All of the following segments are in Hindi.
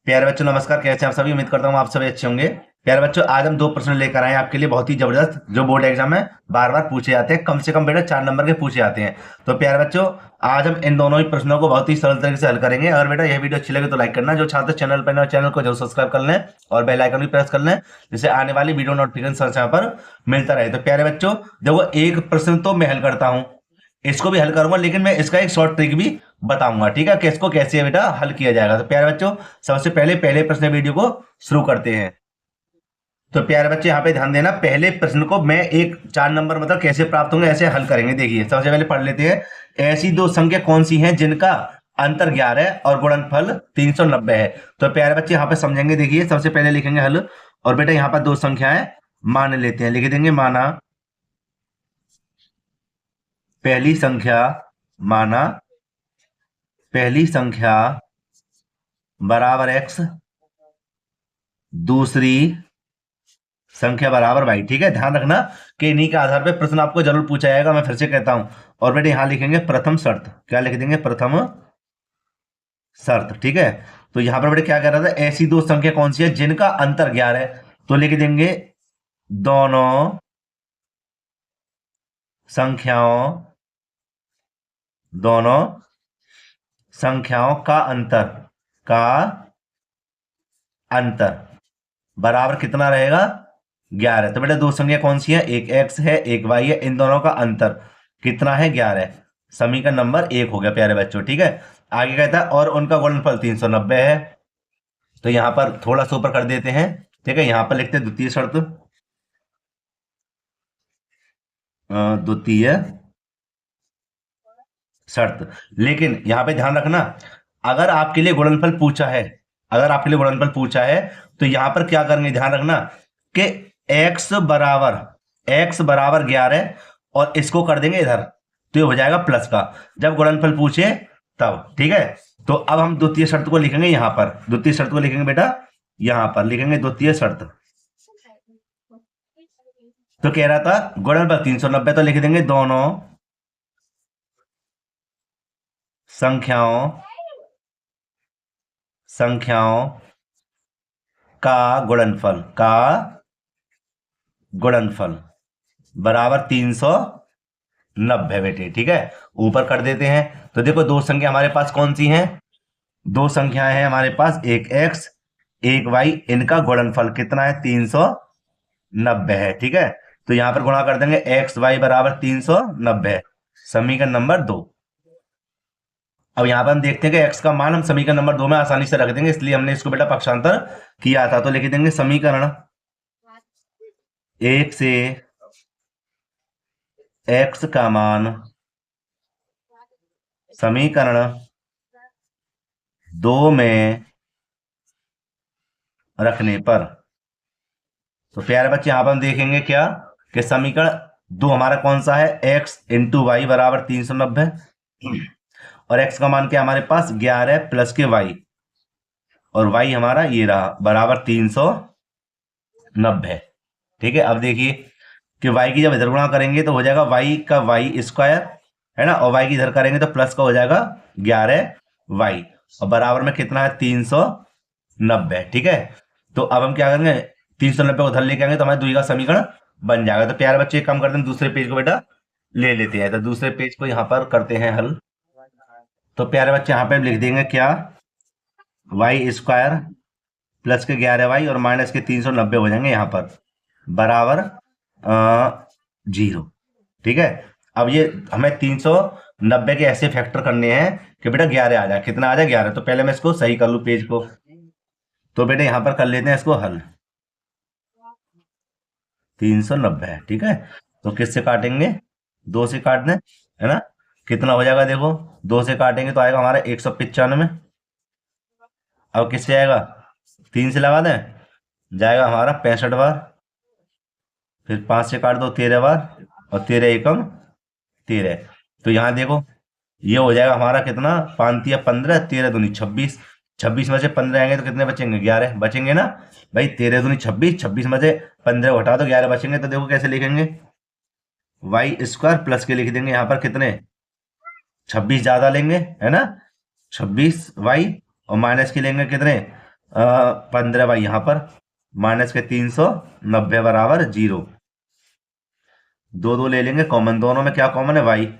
प्यारे बच्चों नमस्कार। कैसे हैं आप सभी? उम्मीद करता हूँ आप सभी अच्छे होंगे। प्यारे बच्चों आज हम दो प्रश्न लेकर आए हैं आपके लिए, बहुत ही जबरदस्त, जो बोर्ड एग्जाम में बार बार पूछे जाते हैं। कम से कम बेटा 4 नंबर के पूछे जाते हैं। तो प्यारे बच्चों आज हम इन दोनों ही प्रश्नों को बहुत ही सरल तरीके से हल करेंगे। और बेटा यह वीडियो अच्छी लगे तो लाइक करना, जो छात्र चैनल पर नए चैनल को जरूर सब्सक्राइब कर लें और बेल आइकन भी प्रेस कर लें, जिससे आने वाली वीडियो नोटिफिकेशन यहाँ पर मिलता रहे। तो प्यारे बच्चों देखो, एक प्रश्न तो मैं हल करता हूँ, इसको भी हल करूंगा, लेकिन मैं इसका एक शॉर्ट ट्रिक भी बताऊंगा, ठीक है, कि इसको कैसे बेटा हल किया जाएगा। तो प्यारे बच्चों सबसे पहले पहले प्रश्न वीडियो को शुरू करते हैं। तो प्यारे बच्चे यहाँ पे ध्यान देना, पहले प्रश्न को मैं एक 4 नंबर मतलब कैसे प्राप्त होंगे ऐसे हल करेंगे। देखिए सबसे पहले पढ़ लेते हैं, ऐसी दो संख्या कौन सी हैं जिनका अंतर 11 है और गुणनफल 390 है। तो प्यारे बच्चे यहाँ पे समझेंगे। देखिए सबसे पहले लिखेंगे हल, और बेटा यहाँ पर दो संख्याएं मान लेते हैं, लिख देंगे माना पहली संख्या, माना पहली संख्या बराबर x, दूसरी संख्या बराबर y। ठीक है, ध्यान रखना कि इन्हीं के आधार पर प्रश्न आपको जरूर पूछा जाएगा, मैं फिर से कहता हूं। और बेटे यहां लिखेंगे प्रथम शर्त, क्या लिख देंगे? प्रथम शर्त। ठीक है, तो यहां पर बेटे क्या कह रहा था, ऐसी दो संख्या कौन सी है जिनका अंतर 11 है। तो लिख देंगे दोनों संख्याओं, दोनों संख्याओं का अंतर, का अंतर बराबर कितना रहेगा? 11। तो बेटा दो संख्या कौन सी है, एक x है एक y है, इन दोनों का अंतर कितना है? 11। समीकरण नंबर 1 हो गया प्यारे बच्चों। ठीक है, आगे कहता है और उनका गुणनफल 390 है। तो यहां पर थोड़ा सा ऊपर कर देते हैं। ठीक है, यहां पर लिखते हैं द्वितीय शर्त, द्वितीय शर्त। लेकिन यहां पे ध्यान रखना, अगर आपके लिए गुणनफल पूछा है, अगर आपके लिए गुणनफल पूछा है तो यहां पर क्या करेंगे, ध्यान रखना कि x बराबर 11 और इसको कर देंगे इधर, तो ये हो जाएगा प्लस का, जब गुणनफल पूछे तब। ठीक है, तो अब हम द्वितीय शर्त को लिखेंगे यहां पर, द्वितीय शर्त को लिखेंगे बेटा, यहां पर लिखेंगे द्वितीय शर्त। तो कह रहा था गुणनफल 390, तो लिख देंगे दोनों संख्याओं संख्याओं का गुणनफल, का गुणनफल बराबर 390 बेटे। ठीक है, ऊपर कर देते हैं। तो देखो दो संख्या हमारे पास कौन सी हैं, दो संख्याएं हैं हमारे पास, एक x एक y, इनका गुणनफल कितना है? 390 है। ठीक है, तो यहां पर गुणा कर देंगे x y बराबर 390, समीकरण नंबर 2। अब यहां पर हम देखते हैं कि x का मान हम समीकरण नंबर 2 में आसानी से रख देंगे, इसलिए हमने इसको बेटा पक्षांतर किया था। तो लिख देंगे समीकरण 1 से x का मान समीकरण 2 में रखने पर। तो प्यारे बच्चे यहां पर हम देखेंगे क्या कि समीकरण 2 हमारा कौन सा है, x इंटू वाई बराबर 390, और x का मान क्या हमारे पास 11 प्लस के y, और y हमारा ये रहा बराबर 390। ठीक है, अब देखिए कि y की जब इधर गुणा करेंगे तो हो जाएगा y का y स्क्वायर, है ना, और y की इधर करेंगे तो प्लस का हो जाएगा 11y, और बराबर में कितना है? 390। ठीक है, तो अब हम क्या करेंगे, 390 को उधर लेके आएंगे तो हमारे द्वि का समीकरण बन जाएगा। तो प्यारे बच्चे एक काम करते हैं, दूसरे पेज को बेटा ले लेते हैं। तो दूसरे पेज को यहाँ पर करते हैं हल। तो प्यारे बच्चे यहाँ पे लिख देंगे क्या, वाई स्क्वायर प्लस के 11y और माइनस के 390 हो जाएंगे यहाँ पर, बराबर 0। ठीक है, अब ये हमें 390 के ऐसे फैक्टर करने हैं कि बेटा 11 आ जाए। कितना आ जाए? 11। तो पहले मैं इसको सही कर लूं पेज को। तो बेटा यहां पर कर लेते हैं इसको हल, 390 है। ठीक है, तो किससे काटेंगे? 2 से काट दें, है ना। कितना हो जाएगा देखो, 2 से काटेंगे तो आएगा हमारा 195। अब किससे आएगा? 3 से लगा दें, जाएगा हमारा 65 बार, फिर 5 से काट दो 13 बार, और 13 एकम 13। तो यहाँ देखो ये हो जाएगा हमारा कितना, 5 या 15, 13 दूनी 26, 26 में से 15 आएंगे तो कितने बचेंगे? 11 बचेंगे ना भाई। 13 दूनी 26, 26 में से 15 हटा दो 11 बचेंगे। तो देखो कैसे लिखेंगे, वाई स्क्वायर प्लस के लिख देंगे यहाँ पर कितने, 26 ज्यादा लेंगे, है ना, 26y, और माइनस के लेंगे कितने, 15 भाई यहाँ पर माइनस के 390 बराबर 0। दो दो ले लेंगे कॉमन, दोनों में क्या कॉमन है वाई।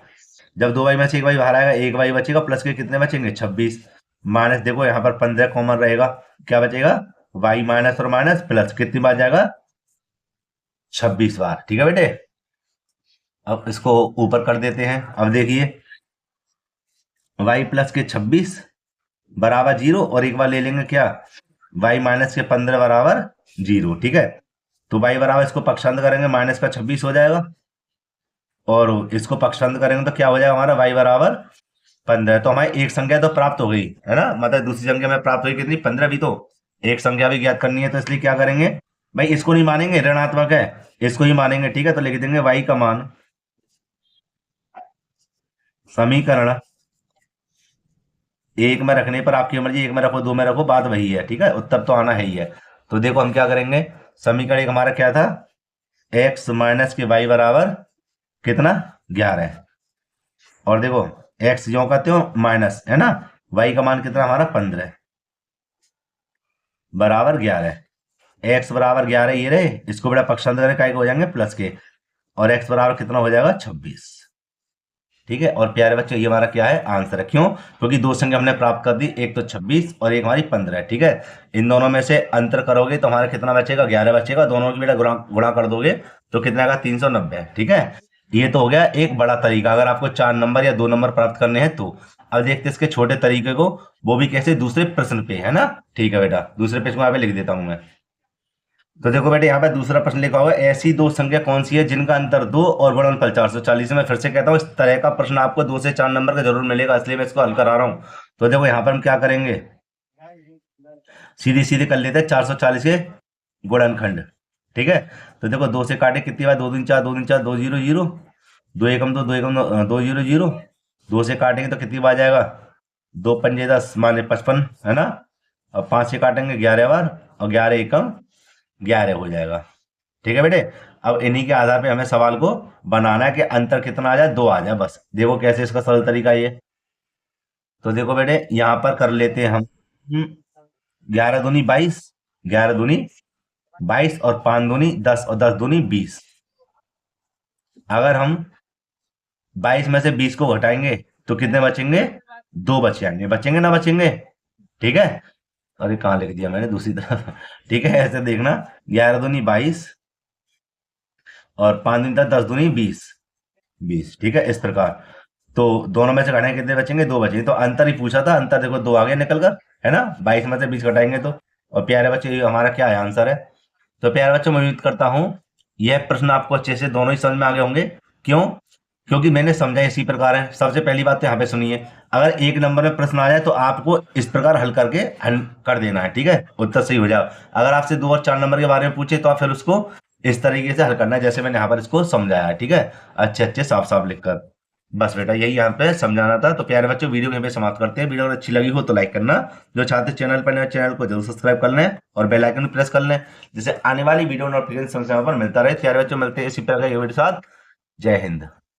जब दो वाई में से एक वाई बाहर आएगा, एक वाई बचेगा, प्लस के कितने बचेंगे 26। माइनस देखो यहाँ पर 15 कॉमन रहेगा, क्या बचेगा वाई माइनस और माइनस प्लस, कितनी बार जाएगा 26 बार। ठीक है बेटे, अब इसको ऊपर कर देते हैं। अब देखिए वाई प्लस के 26 बराबर 0 और एक बार ले लेंगे क्या वाई माइनस के 15 बराबर 0। ठीक है, तो वाई बराबर इसको पक्षांत करेंगे माइनस का 26 हो जाएगा और इसको पक्षांत करेंगे तो क्या हो जाएगा हमारा वाई बराबर 15। तो हमारी एक संख्या तो प्राप्त हो गई है ना, मतलब दूसरी संख्या में प्राप्त हुई कितनी 15 भी। तो एक संख्या भी ज्ञात करनी है, तो इसलिए क्या करेंगे भाई, इसको नहीं मानेंगे ऋणात्मक है, इसको ही मानेंगे। ठीक है, तो लिख देंगे वाई का मान समीकरण एक में रखने पर आपकी मर्जी, एक में रखो दो में रखो, बात वही है। ठीक है, उत्तर तो आना है ही है। तो देखो हम क्या करेंगे, समीकरण एक हमारा क्या था, एक्स माइनस के वाई बराबर कितना 11। और देखो एक्स जो कहते हो माइनस है ना, वाई का मान कितना हमारा 15 बराबर 11। एक्स बराबर 11 ये रहे, इसको बड़ा पक्षांतर करें काय हो जाएंगे प्लस के, और एक्स बराबर कितना हो जाएगा 26। ठीक है, और प्यारे बच्चों ये हमारा क्या है आंसर है, क्यों, क्योंकि दो संख्या हमने प्राप्त कर दी, एक तो 26 और एक हमारी 15। ठीक है, इन दोनों में से अंतर करोगे तो हमारा कितना बचेगा 11 बचेगा, दोनों की बेटा गुणा गुणा कर दोगे तो कितना आएगा 390। ठीक है, ये तो हो गया एक बड़ा तरीका, अगर आपको 4 नंबर या 2 नंबर प्राप्त करने हैं तो। अब देखते हैं इसके छोटे तरीके को, वो भी कैसे, दूसरे प्रश्न पे है ना। ठीक है बेटा, दूसरे पेज को यहाँ पे लिख देता हूं मैं। तो देखो बेटे यहाँ पे दूसरा प्रश्न लिखा हुआ है, ऐसी दो संख्या कौन सी है जिनका अंतर 2 और गुणनफल 440। मैं फिर से कहता हूँ इस तरह का प्रश्न आपको 2 से 4 नंबर का जरूर मिलेगा, इसलिए मैं इसको हल करा रहा हूँ। तो देखो यहाँ पर हम क्या करेंगे, सीधी सीधी कर लेते हैं 440 के गुणनखंड। ठीक है, तो देखो 2 से काटे कितनी बार, 2 दूनी 4, 2 दूनी 4, 2 0 0, 2 एकम 2, 2 एकम 2 0 0। 2 से काटेंगे तो कितनी बार जाएगा 2 पंजे 10 माने 55 है ना। अब 5 से काटेंगे 11 बार और 11 एकम 11 हो जाएगा। ठीक है बेटे, अब इन्हीं के आधार पे हमें सवाल को बनाना है कि अंतर कितना आ जाए, 2 आ जाए बस। देखो कैसे इसका सरल तरीका ये, तो देखो बेटे यहां पर कर लेते हैं हम 11 दूनी 22, 11 दूनी 22 और 5 दूनी 10 और 10 दूनी 20। अगर हम 22 में से 20 को घटाएंगे तो कितने बचेंगे, 2 बच जाएंगे, बचेंगे ना बचेंगे। ठीक है, अरे कहाँ लिख दिया मैंने दूसरी तरफ ठीक है, ऐसे देखना 11 दूनी 22 और 5 दूनी 10, 10 दूनी 20 20। ठीक है, इस प्रकार तो दोनों में से घटाएंगे कितने बचेंगे, 2 बचेंगे। तो अंतर ही पूछा था, अंतर देखो 2 आगे निकल कर है ना, 22 में से 20 घटाएंगे तो। और प्यारे बच्चे ये हमारा क्या है आंसर है। तो प्यारे बच्चों मैं उम्मीद करता हूं यह प्रश्न आपको अच्छे से दोनों ही समझ में आ गए होंगे। क्यों, क्योंकि मैंने समझा इसी प्रकार है। सबसे पहली बात तो यहाँ पे सुनिए, अगर एक नंबर में प्रश्न आ जाए तो आपको इस प्रकार हल करके हल कर देना है। ठीक है, उत्तर सही हो जाए। अगर आपसे 2 और 4 नंबर के बारे में पूछे तो आप फिर उसको इस तरीके से हल करना है जैसे मैंने यहाँ पर इसको समझाया है। ठीक है, अच्छे अच्छे साफ साफ लिखकर। बस बेटा यही यहाँ पे समझाना था। तो प्यारे बच्चों वीडियो को यहाँ पे समाप्त करते हैं। वीडियो अगर अच्छी लगी हो तो लाइक करना, जो चाहते चैनल पर नए चैनल को जरूर सब्सक्राइब कर लें और बेल आइकन प्रेस कर लें, जिससे आने वाली वीडियो नोटिफिकेशन समय पर मिलता रहे। प्यारे बच्चों मिलते हैं इसी प्रकार के वीडियो के साथ। जय हिंद।